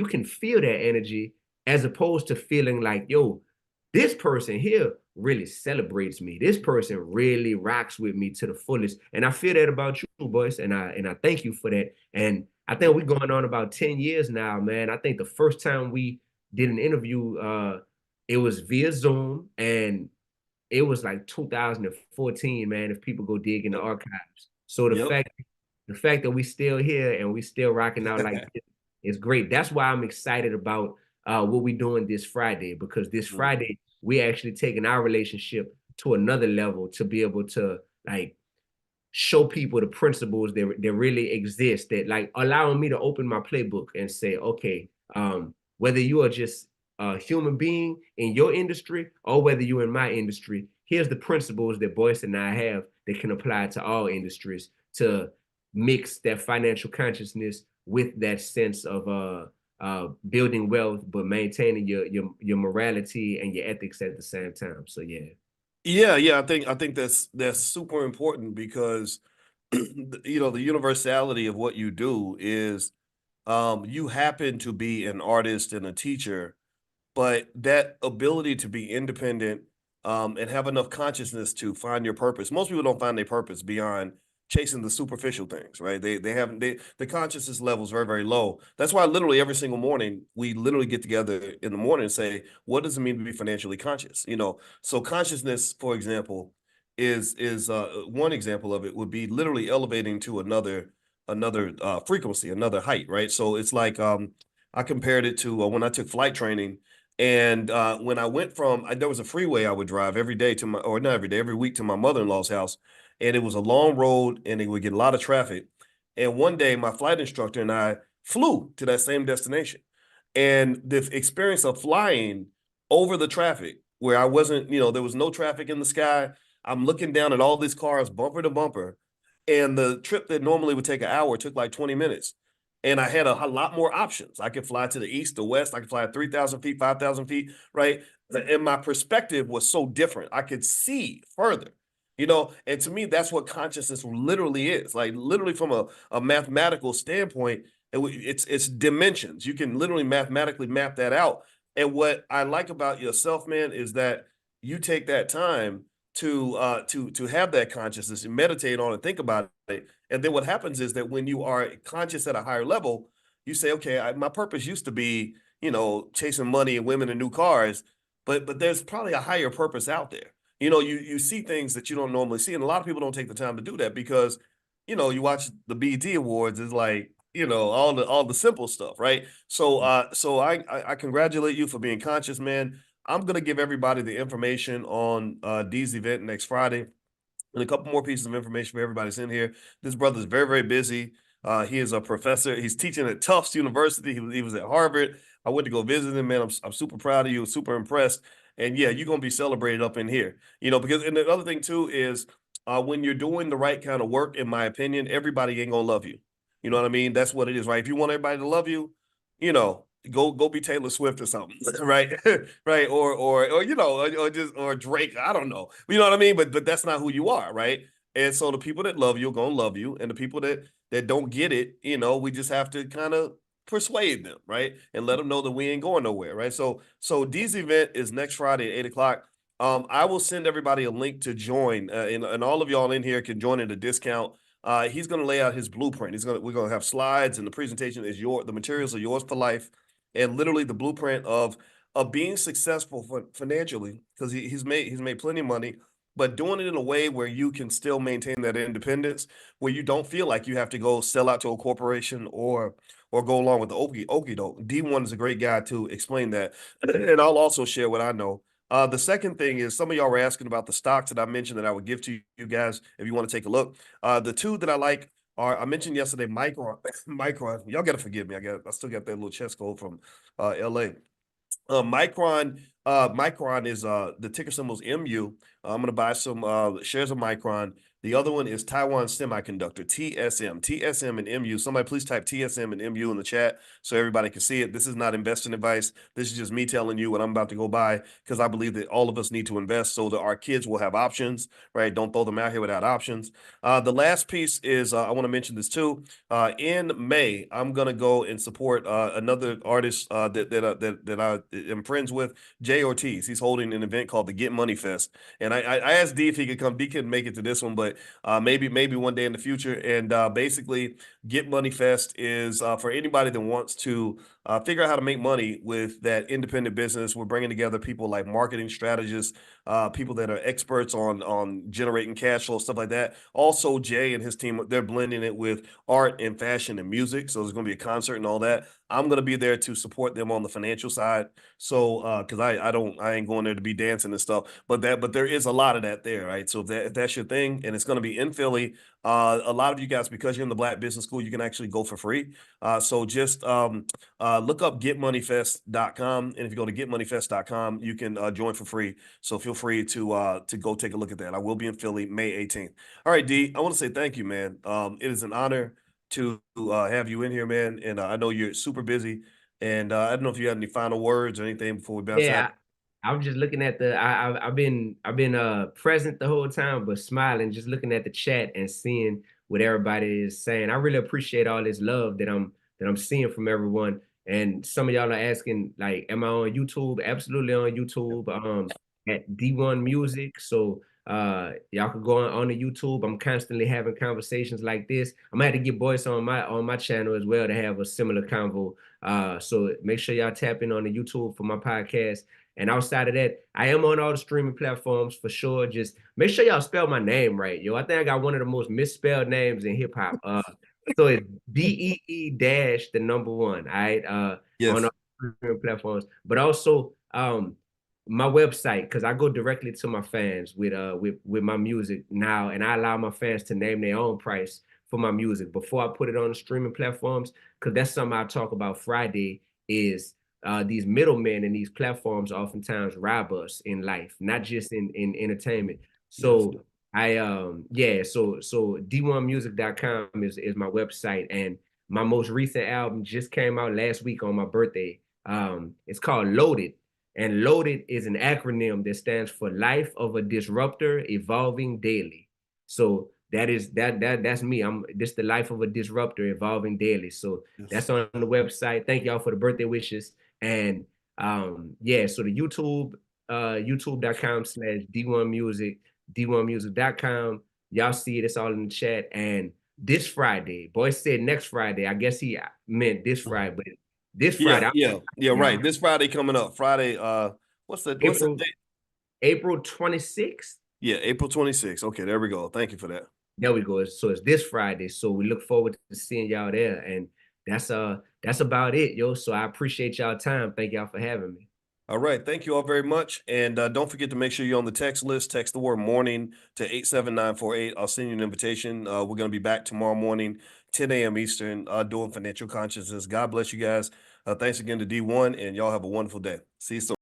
you can feel that energy as opposed to feeling like, yo, this person here really celebrates me. This person really rocks with me to the fullest. And I feel that about you, boys. And I thank you for that. And I think we're going on about 10 years now, man. I think the first time we did an interview, it was via Zoom, and it was like 2014, man, if people go dig in the Yep. archives. So the Yep. fact that we still here and we still rocking out like this is great. That's why I'm excited about what we doing this Friday, because this Mhm. Friday we actually taking our relationship to another level to be able to like show people the principles that really exist, that like allowing me to open my playbook and say, okay, whether you are just a human being in your industry or whether you're in my industry, here's the principles that Boyce and I have that can apply to all industries to mix that financial consciousness with that sense of building wealth, but maintaining your morality and your ethics at the same time. So yeah. Yeah, yeah, I think that's super important because you know the universality of what you do is you happen to be an artist and a teacher, but that ability to be independent and have enough consciousness to find your purpose. Most people don't find their purpose beyond chasing the superficial things, right? They haven't the consciousness level is very very low. That's why literally every single morning we literally get together in the morning and say, what does it mean to be financially conscious? You know, so consciousness, for example, is one example of it would be literally elevating to another frequency, another height, right? So it's like I compared it to when I took flight training. And when I went from, there was a freeway I would drive every day to my, or not every day, every week to my mother-in-law's house. And it was a long road and it would get a lot of traffic. And one day my flight instructor and I flew to that same destination. And the experience of flying over the traffic where I wasn't, you know, there was no traffic in the sky. I'm looking down at all these cars bumper to bumper. And the trip that normally would take an hour took like 20 minutes. And I had a lot more options. I could fly to the east, the west. I could fly at 3,000 feet, 5,000 feet, right? And my perspective was so different. I could see further, you know? And to me, that's what consciousness literally is. Like literally from a mathematical standpoint, it's dimensions. You can literally mathematically map that out. And what I like about yourself, man, is that you take that time to have that consciousness and meditate on and think about it. And then what happens is that when you are conscious at a higher level, you say, okay, my purpose used to be, you know, chasing money and women and new cars, but there's probably a higher purpose out there. You know, you see things that you don't normally see, and a lot of people don't take the time to do that because, you know, you watch the BET Awards, it's like, you know, all the simple stuff, right? So I congratulate you for being conscious, man. I'm gonna give everybody the information on Dee's event next Friday and a couple more pieces of information for everybody's in here. This brother's very, very busy. He is a professor. He's teaching at Tufts University. He was at Harvard. I went to go visit him, man. I'm super proud of you, super impressed. And yeah, you're gonna be celebrated up in here. You know, because and the other thing too is when you're doing the right kind of work, in my opinion, everybody ain't gonna love you. You know what I mean? That's what it is, right? If you want everybody to love you, you know, go be Taylor Swift or something, right? Right? Or you know, or just or Drake. I don't know. You know what I mean? But that's not who you are, right? And so the people that love you are gonna love you, and the people that don't get it, you know, we just have to kind of persuade them, right? And let them know that we ain't going nowhere, right? So Dee's event is next Friday at 8 o'clock. I will send everybody a link to join, and all of y'all in here can join at a discount. He's going to lay out his blueprint. We're going to have slides, and the presentation is the materials are yours for life, and literally the blueprint of being successful financially because he's made plenty of money, but doing it in a way where you can still maintain that independence, where you don't feel like you have to go sell out to a corporation or go along with the okey doke. D1 is a great guy to explain that, and I'll also share what I know. The second thing is some of y'all were asking about the stocks that I mentioned that I would give to you guys if you want to take a look. The two that I like are I mentioned yesterday, Micron. Micron. Y'all got to forgive me. I still got that little chest cold from LA. Micron Micron is the ticker symbol is MU. I'm gonna buy some shares of Micron. The other one is Taiwan Semiconductor, TSM. TSM and MU. Somebody please type TSM and MU in the chat so everybody can see it. This is not investing advice. This is just me telling you what I'm about to go buy because I believe that all of us need to invest so that our kids will have options, right? Don't throw them out here without options. The last piece is I want to mention this too. In May, I'm gonna go and support another artist that I am friends with, Jay Ortiz. He's holding an event called the Get Money Fest, and I asked D if he could come. D couldn't make it to this one, but maybe one day in the future. And basically, Get Money Fest is for anybody that wants to figure out how to make money with that independent business. We're bringing together people like marketing strategists, people that are experts on generating cash flow, stuff like that. Also, Jay and his team, they're blending it with art and fashion and music. So there's going to be a concert and all that. I'm going to be there to support them on the financial side. So, because I ain't going there to be dancing and stuff, but there is a lot of that there, right? So if that's your thing, and it's going to be in Philly, a lot of you guys, because you're in the Black Business School, you can actually go for free. So just look up getmoneyfest.com, and if you go to getmoneyfest.com, you can join for free. So feel free to go take a look at that. I will be in Philly May 18th. All right, D, I want to say thank you, man. It is an honor to have you in here, man, and I know you're super busy. And I don't know if you have any final words or anything before we bounce out. Yeah, I was just looking at I've been present the whole time, but smiling, just looking at the chat and seeing what everybody is saying. I really appreciate all this love that I'm seeing from everyone. And some of y'all are asking, like, am I on YouTube? Absolutely on YouTube. At D1 Music. So y'all can go on the YouTube. I'm constantly having conversations like this. I'm gonna have to get Boyce on my channel as well to have a similar convo. So make sure y'all tap in on the YouTube for my podcast. And outside of that, I am on all the streaming platforms for sure. Just make sure y'all spell my name right, yo. I think I got one of the most misspelled names in hip hop. So it's BEE dash the number one. All right. On Yes. all streaming platforms, but also my website, because I go directly to my fans with my music now, and I allow my fans to name their own price for my music before I put it on the streaming platforms, because that's something I talk about Friday is these middlemen and these platforms oftentimes rob us in life, not just in entertainment. So Yes. so d1music.com is my website, and my most recent album just came out last week on my birthday. It's called Loaded, and Loaded is an acronym that stands for Life of a Disruptor Evolving Daily. So that's me. I'm this the life of a disruptor evolving daily. So Yes. that's on the website. Thank y'all for the birthday wishes. And so the youtube.com/D1music, D1music.com. Y'all see it, it's all in the chat. And this Friday, Boyce said next Friday. I guess he meant this Friday, but this Friday, Yeah, right. This Friday coming up. Friday, what's the April date? April 26th. Yeah, April 26th. Okay, there we go. Thank you for that. There we go. So it's this Friday. So we look forward to seeing y'all there. And that's about it, yo. So I appreciate y'all time. Thank y'all for having me. All right. Thank you all very much. And don't forget to make sure you're on the text list. Text the word morning to 87948. I'll send you an invitation. We're going to be back tomorrow morning, 10 a.m. Eastern, doing financial consciousness. God bless you guys. Thanks again to D1, and y'all have a wonderful day. See you soon.